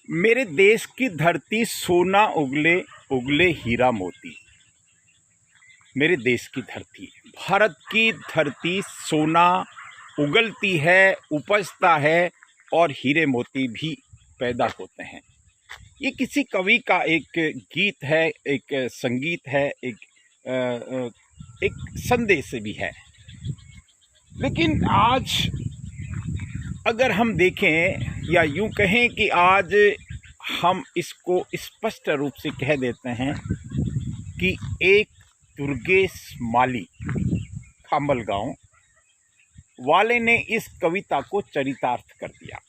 मेरे देश की धरती सोना उगले उगले हीरा मोती। मेरे देश की धरती, भारत की धरती सोना उगलती है, उपजता है और हीरे मोती भी पैदा होते हैं। ये किसी कवि का एक गीत है, एक संगीत है, एक संदेश भी है। लेकिन आज अगर हम देखें या यूं कहें कि आज हम इसको स्पष्ट रूप से कह देते हैं कि एक दुर्गेश माली खाम्बल गांव वाले ने इस कविता को चरितार्थ कर दिया।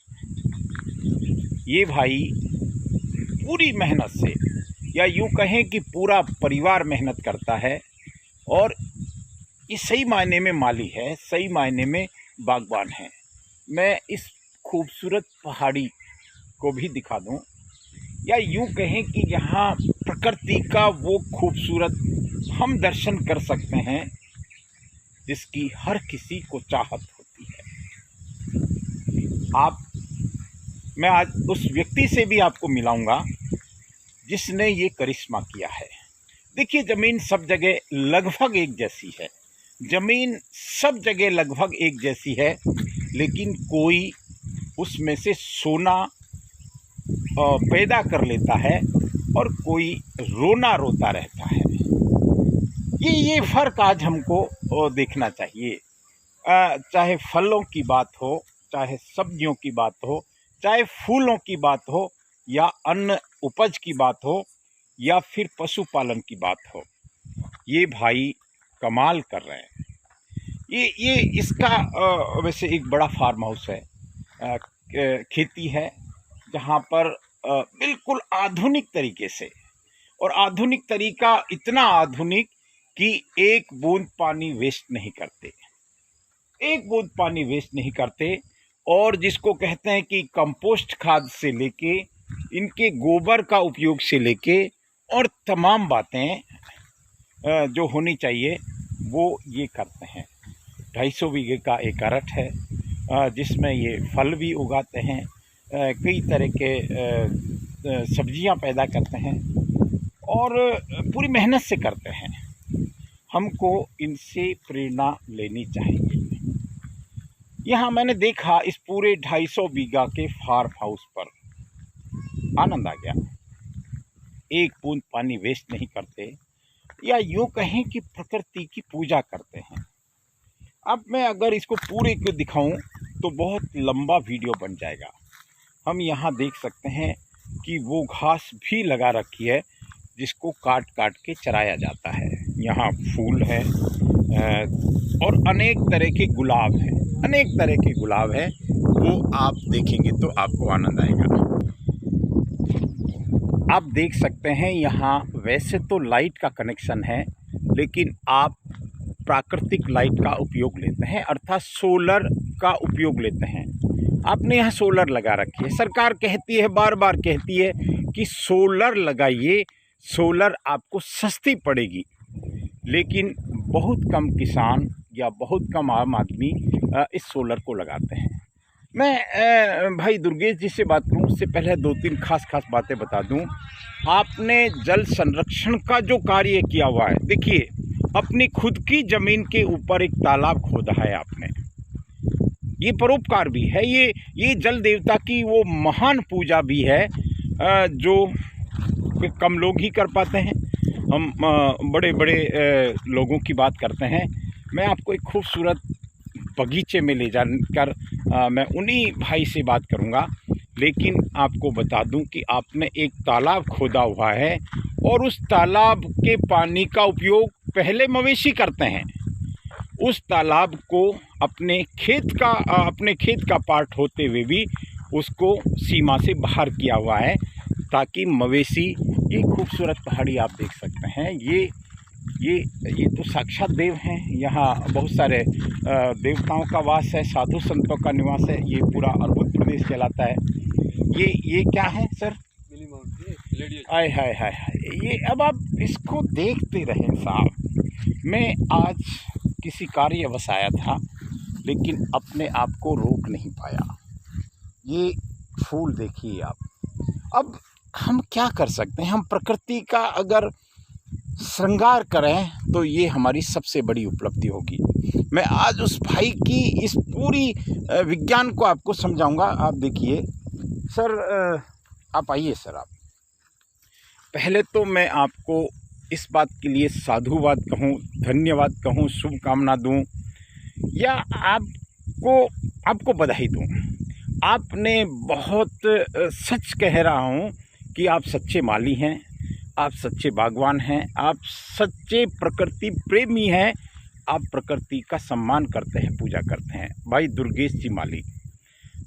ये भाई पूरी मेहनत से, या यूं कहें कि पूरा परिवार मेहनत करता है और ये सही मायने में माली है, सही मायने में बागबान है। मैं इस खूबसूरत पहाड़ी को भी दिखा दूं, या यूं कहें कि यहाँ प्रकृति का वो खूबसूरत हम दर्शन कर सकते हैं जिसकी हर किसी को चाहत होती है। मैं आज उस व्यक्ति से भी आपको मिलाऊंगा जिसने ये करिश्मा किया है। देखिए, ज़मीन सब जगह लगभग एक जैसी है, ज़मीन सब जगह लगभग एक जैसी है, लेकिन कोई उसमें से सोना पैदा कर लेता है और कोई रोना रोता रहता है। ये फ़र्क आज हमको देखना चाहिए। चाहे फलों की बात हो, चाहे सब्जियों की बात हो, चाहे फूलों की बात हो, या अन्न उपज की बात हो, या फिर पशुपालन की बात हो, ये भाई कमाल कर रहे हैं। ये इसका वैसे एक बड़ा फार्म हाउस है, खेती है, जहाँ पर बिल्कुल आधुनिक तरीके से, और आधुनिक तरीका इतना आधुनिक कि एक बूंद पानी वेस्ट नहीं करते, एक बूंद पानी वेस्ट नहीं करते। और जिसको कहते हैं कि कंपोस्ट खाद से लेके, इनके गोबर का उपयोग से लेके, और तमाम बातें जो होनी चाहिए वो ये करते हैं। 250 बीघे का एक अरठ है जिसमें ये फल भी उगाते हैं, कई तरह के सब्जियां पैदा करते हैं और पूरी मेहनत से करते हैं। हमको इनसे प्रेरणा लेनी चाहिए। यहाँ मैंने देखा इस पूरे 250 बीघा के फार्म हाउस पर, आनंद आ गया। एक बूंद पानी वेस्ट नहीं करते, या यूँ कहें कि प्रकृति की पूजा करते हैं। अब मैं अगर इसको पूरे को दिखाऊं तो बहुत लंबा वीडियो बन जाएगा। हम यहाँ देख सकते हैं कि वो घास भी लगा रखी है जिसको काट काट के चराया जाता है। यहाँ फूल है और अनेक तरह के गुलाब हैं, अनेक तरह के गुलाब हैं। वो आप देखेंगे तो आपको आनंद आएगा। आप देख सकते हैं यहाँ वैसे तो लाइट का कनेक्शन है, लेकिन आप प्राकृतिक लाइट का उपयोग लेते हैं, अर्थात सोलर का उपयोग लेते हैं। आपने यहाँ सोलर लगा रखी है। सरकार कहती है, बार बार कहती है कि सोलर लगाइए, सोलर आपको सस्ती पड़ेगी, लेकिन बहुत कम किसान या बहुत कम आम आदमी इस सोलर को लगाते हैं। मैं भाई दुर्गेश जी से बात करूं उससे पहले 2-3 खास बातें बता दूं। आपने जल संरक्षण का जो कार्य किया हुआ है, देखिए अपनी खुद की ज़मीन के ऊपर एक तालाब खोदा है आपने, ये परोपकार भी है, ये जल देवता की वो महान पूजा भी है जो कम लोग ही कर पाते हैं। हम बड़े बड़े लोगों की बात करते हैं। मैं आपको एक खूबसूरत बगीचे में ले जाकर मैं उन्हीं भाई से बात करूंगा, लेकिन आपको बता दूं कि आपने एक तालाब खोदा हुआ है और उस तालाब के पानी का उपयोग पहले मवेशी करते हैं। उस तालाब को अपने खेत का पार्ट होते हुए भी उसको सीमा से बाहर किया हुआ है, ताकि मवेशी, ये खूबसूरत पहाड़ी आप देख सकते हैं, ये तो साक्षात देव हैं। यहाँ बहुत सारे देवताओं का वास है, साधु संतों का निवास है। ये पूरा अद्भुत प्रदेश कहलाता है। ये क्या है सर? आय हाय हाय हाय, ये अब आप इसको देखते रहें साहब। मैं आज किसी कार्यवश आया था, लेकिन अपने आप को रोक नहीं पाया। ये फूल देखिए आप, अब हम क्या कर सकते हैं? हम प्रकृति का अगर श्रृंगार करें तो ये हमारी सबसे बड़ी उपलब्धि होगी। मैं आज उस भाई की इस पूरी विज्ञान को आपको समझाऊंगा। आप देखिए सर, आप आइए सर। आप पहले तो मैं आपको इस बात के लिए साधुवाद कहूँ, धन्यवाद कहूँ, शुभकामना दूँ या आपको बधाई दूँ। आपने बहुत सच कह रहा हूँ कि आप सच्चे माली हैं, आप सच्चे बागवान हैं, आप सच्चे प्रकृति प्रेमी हैं, आप प्रकृति का सम्मान करते हैं, पूजा करते हैं। भाई दुर्गेश जी माली,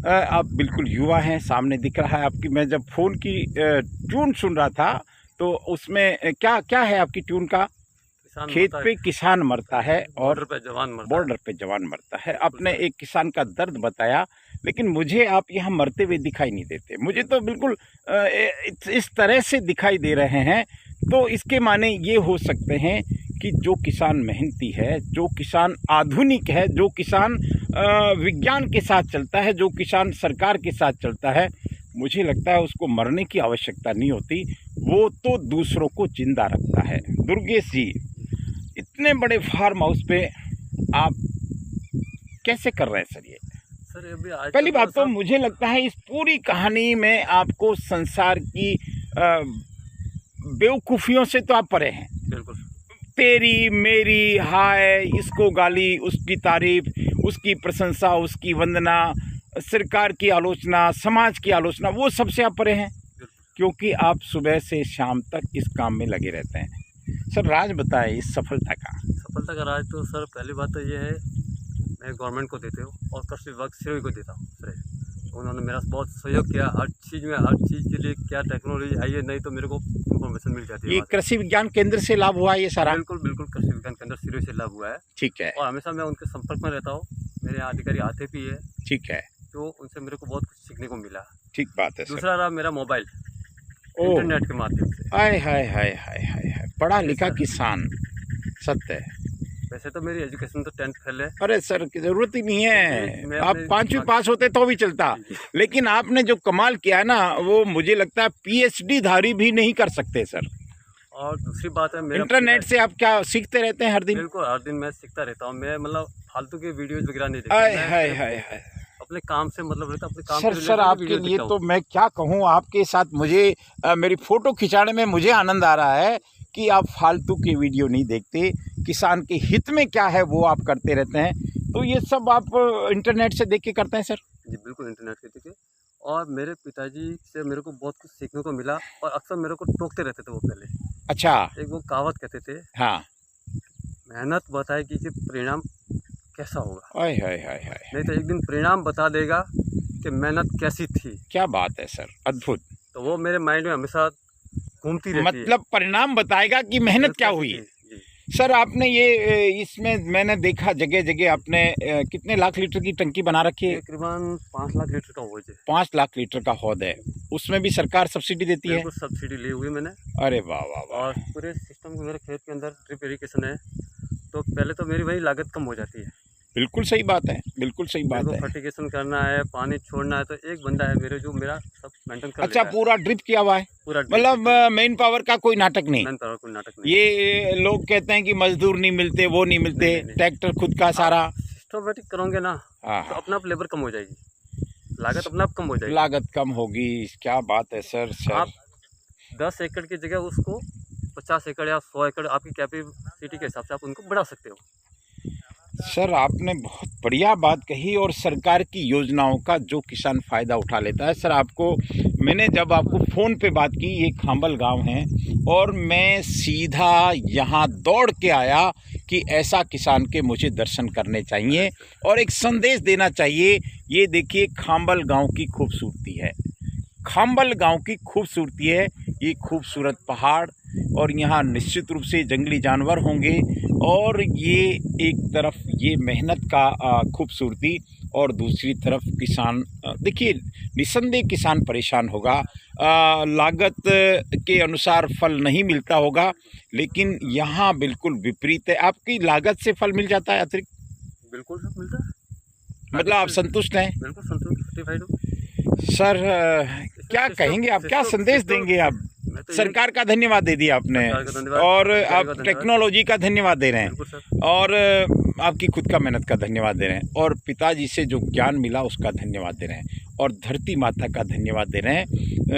आप बिल्कुल युवा हैं, सामने दिख रहा है आपकी। मैं जब फ़ोन की ट्यून सुन रहा था तो उसमें क्या क्या है आपकी ट्यून का? खेत पे किसान मरता है और बॉर्डर पे जवान मरता है। आपने एक किसान का दर्द बताया, लेकिन मुझे आप यहाँ मरते हुए दिखाई नहीं देते। मुझे तो बिल्कुल इस तरह से दिखाई दे रहे हैं। तो इसके माने ये हो सकते हैं कि जो किसान मेहनती है, जो किसान आधुनिक है, जो किसान विज्ञान के साथ चलता है, जो किसान सरकार के साथ चलता है, मुझे लगता है उसको मरने की आवश्यकता नहीं होती, वो तो दूसरों को जिंदा रखता है। दुर्गेश जी, इतने बड़े फार्म हाउस पे आप कैसे कर रहे हैं सर? ये सर अभी आज पहली बात तो मुझे लगता है इस पूरी कहानी में आपको संसार की बेवकूफ़ियों से तो आप परे हैं। बिल्कुल। तेरी मेरी, हाय, इसको गाली, उसकी तारीफ, उसकी प्रशंसा, उसकी वंदना, सरकार की आलोचना, समाज की आलोचना, वो सबसे आप परे हैं, क्योंकि आप सुबह से शाम तक इस काम में लगे रहते हैं। सर राज बताएं इस सफलता का राज तो सर पहली बात तो ये है, मैं गवर्नमेंट को देते हूँ और कृषि विभाग श्रेय को देता हूँ सर। उन्होंने मेरा बहुत सहयोग किया हर चीज़ में, हर चीज़ के लिए क्या टेक्नोलॉजी आई है, नहीं तो मेरे को इन्फॉर्मेशन मिल जाती है। ये कृषि विज्ञान केंद्र से लाभ हुआ ये सारा? बिल्कुल बिल्कुल, कृषि विज्ञान केंद्र श्रेय से लाभ हुआ है। ठीक है। और हमेशा मैं उनके संपर्क में रहता हूँ, मेरे यहाँ अधिकारी आते भी है। ठीक है। तो उनसे मेरे को बहुत कुछ सीखने को मिला। ठीक बात है। दूसरा रहा मेरा मोबाइल, इंटरनेट के माध्यम से। हाय हाय हाय हाय हाय, पढ़ा लिखा किसान, सत्य है। वैसे तो मेरी एजुकेशन तो 10th फेल है। अरे सर की जरूरत ही नहीं है, आप 5वीं पास होते तो भी चलता, लेकिन आपने जो कमाल किया ना, वो मुझे लगता है PhD धारी भी नहीं कर सकते सर। और दूसरी बात है, मेरा इंटरनेट से आप क्या सीखते रहते हैं हर दिन? बिल्कुल, हर दिन मैं सीखता रहता हूँ। मैं मतलब फालतू के वीडियोज वगैरह नहीं देखता, अपने काम से मतलब रहता, अपने काम सर आपके लिए तो मैं क्या कहूँ, आपके साथ मुझे मेरी फ़ोटो खिंचाने में मुझे आनंद आ रहा है कि आप फालतू के वीडियो नहीं देखते, किसान के हित में क्या है वो आप करते रहते हैं। तो ये सब आप इंटरनेट से देख के करते हैं सर? जी बिल्कुल, इंटरनेट से देखे। और मेरे पिताजी से मेरे को बहुत कुछ सीखने को मिला, और अक्सर मेरे को टोकते रहते थे वो पहले। अच्छा। एक वो कहावत कहते थे, हाँ, मेहनत बताएगी कि परिणाम कैसा होगा। हाय हाय हाय हाय, नहीं तो एक दिन परिणाम बता देगा कि मेहनत कैसी थी। क्या बात है सर, अद्भुत। तो वो मेरे माइंड में हमेशा घूमती रहती है। मतलब परिणाम बताएगा कि मेहनत क्या हुई। सर आपने ये इसमें मैंने देखा जगह जगह आपने कितने लाख लीटर की टंकी बना रखी है? तकरीबन 5 लाख लीटर का हौज है। 5 लाख लीटर का हौद है, उसमें भी सरकार सब्सिडी देती है? सब्सिडी ली हुई मैंने। अरे वाह वाह वाह। और पूरे सिस्टम को, मेरे खेत के अंदर ड्रिप इरिगेशन है, तो पहले तो मेरी वही लागत कम हो जाती है। बिल्कुल सही बात है, बिल्कुल सही बात है। फर्टिगेशन करना है, पानी छोड़ना है, तो एक बंदा है मेरे जो मेरा सब मेंटेन कर अच्छा, पूरा ड्रिप किया हुआ है? पूरा मतलब मेन पावर का कोई नाटक नहीं? मेन पावर कोई नाटक नहीं। ये लोग कहते हैं कि मजदूर नहीं मिलते, वो नहीं मिलते, ट्रैक्टर खुद का सारा सिस्टमेटिक करोगे ना तो अपना आप लेबर कम हो जाएगी, लागत अपना आप कम हो जाएगी। लागत कम होगी, क्या बात है सर। आप 10 एकड़ की जगह उसको 50 एकड़ या 100 एकड़ आपकी कैपेसिटी के हिसाब से आप उनको बढ़ा सकते हो। सर आपने बहुत बढ़िया बात कही, और सरकार की योजनाओं का जो किसान फ़ायदा उठा लेता है। सर आपको मैंने जब आपको फ़ोन पे बात की, ये खांबल गांव है, और मैं सीधा यहाँ दौड़ के आया कि ऐसा किसान के मुझे दर्शन करने चाहिए और एक संदेश देना चाहिए। ये देखिए खांबल गांव की खूबसूरती है, खांबल गांव की खूबसूरती है, ये खूबसूरत पहाड़, और यहाँ निश्चित रूप से जंगली जानवर होंगे, और ये एक तरफ ये मेहनत का खूबसूरती, और दूसरी तरफ किसान। देखिए निसंदेह किसान परेशान होगा, लागत के अनुसार फल नहीं मिलता होगा, लेकिन यहाँ बिल्कुल विपरीत है। आपकी लागत से फल मिल जाता है अतिरिक्त? बिल्कुल सर, मिलता है। मतलब आप संतुष्ट हैं? बिल्कुल संतुष्ट, सर क्या कहेंगे आप, क्या संदेश देंगे आप? मैं तो सरकार का धन्यवाद दे दिया आपने, सरकार का धन्यवाद, और अधिकारियों आप का धन्यवाद। टेक्नोलॉजी का धन्यवाद दे रहे हैं, बिल्कुल सर। और आपकी खुद का मेहनत का धन्यवाद दे रहे हैं, और पिताजी से जो ज्ञान मिला उसका धन्यवाद दे रहे हैं, और धरती माता का धन्यवाद दे रहे हैं।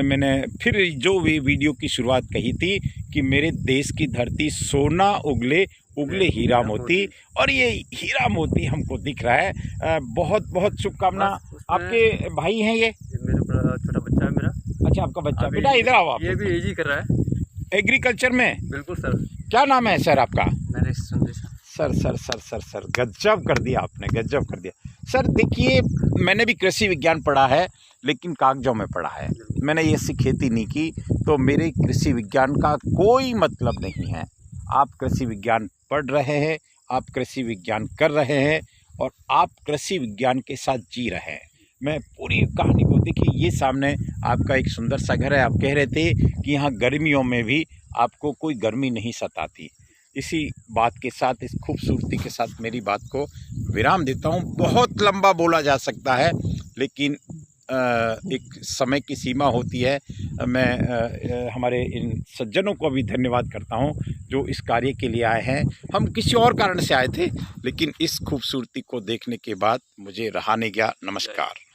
मैंने फिर जो भी वीडियो की शुरुआत कही थी कि मेरे देश की धरती सोना उगले उगले हीरा मोती, और ये हीरा मोती हमको दिख रहा है। बहुत बहुत शुभकामना। बस उसमें- आपके भाई हैं ये? मेरे बड़ा छोटा बच्चा है मेरा। अच्छा, आपका बच्चा। अभी बेटा इधर आओ आप। ये भी एजी कर रहा है। एग्रीकल्चर में? बिल्कुल सर। क्या नाम है सर आपका? मैंने सुन सर गजब कर दिया आपने, गजब कर दिया सर। देखिए, मैंने भी कृषि विज्ञान पढ़ा है, लेकिन कागजों में पढ़ा है। मैंने ये खेती नहीं की, तो मेरे कृषि विज्ञान का कोई मतलब नहीं है। आप कृषि विज्ञान पढ़ रहे हैं, आप कृषि विज्ञान कर रहे हैं, और आप कृषि विज्ञान के साथ जी रहे हैं। मैं पूरी कहानी को देखिए, ये सामने आपका एक सुंदर सा घर है। आप कह रहे थे कि यहाँ गर्मियों में भी आपको कोई गर्मी नहीं सताती। इसी बात के साथ, इस खूबसूरती के साथ मेरी बात को विराम देता हूँ। बहुत लंबा बोला जा सकता है, लेकिन एक समय की सीमा होती है। मैं हमारे इन सज्जनों को भी धन्यवाद करता हूँ जो इस कार्य के लिए आए हैं। हम किसी और कारण से आए थे, लेकिन इस खूबसूरती को देखने के बाद मुझे रहा नहीं गया। नमस्कार।